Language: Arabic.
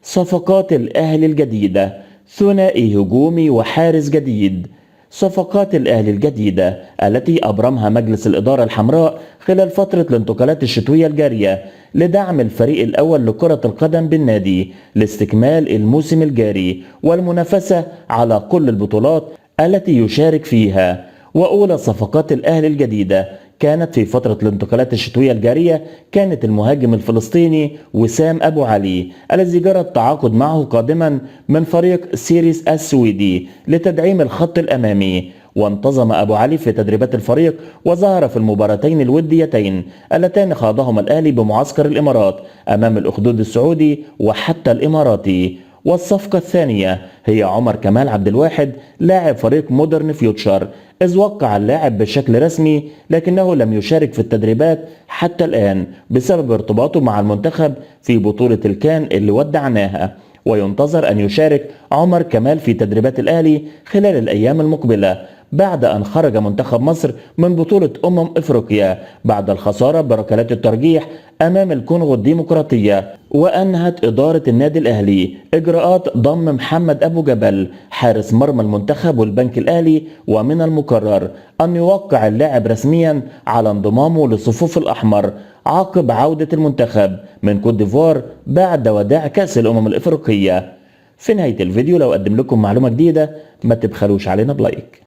صفقات الأهلي الجديدة، ثنائي هجومي وحارس جديد. صفقات الأهلي الجديدة التي أبرمها مجلس الإدارة الحمراء خلال فترة الانتقالات الشتوية الجارية لدعم الفريق الأول لكرة القدم بالنادي لاستكمال الموسم الجاري والمنافسة على كل البطولات التي يشارك فيها. وأولى صفقات الأهلي الجديدة كانت في فترة الانتقالات الشتوية الجارية كانت المهاجم الفلسطيني وسام أبو علي الذي جرى التعاقد معه قادما من فريق سيريس السويدي لتدعيم الخط الأمامي. وانتظم أبو علي في تدريبات الفريق وظهر في المباراتين الوديتين اللتان خاضهما الأهلي بمعسكر الإمارات أمام الأخدود السعودي وحتى الإماراتي. والصفقة الثانية هي عمر كمال عبد الواحد لاعب فريق مودرن فيوتشر، إذ وقع اللاعب بشكل رسمي لكنه لم يشارك في التدريبات حتى الآن بسبب ارتباطه مع المنتخب في بطولة الكان اللي ودعناها. وينتظر أن يشارك عمر كمال في تدريبات الأهلي خلال الأيام المقبلة بعد أن خرج منتخب مصر من بطولة أفريقيا بعد الخسارة بركلات الترجيح أمام الكونغو الديمقراطية. وأنهت إدارة النادي الأهلي إجراءات ضم محمد أبو جبل حارس مرمى المنتخب والبنك الأهلي، ومن المقرر أن يوقع اللاعب رسميا على انضمامه لصفوف الأحمر عقب عودة المنتخب من كوت ديفوار بعد وداع كأس الأمم الإفريقية. في نهاية الفيديو لو قدم لكم معلومة جديدة ما تبخلوش علينا بلايك.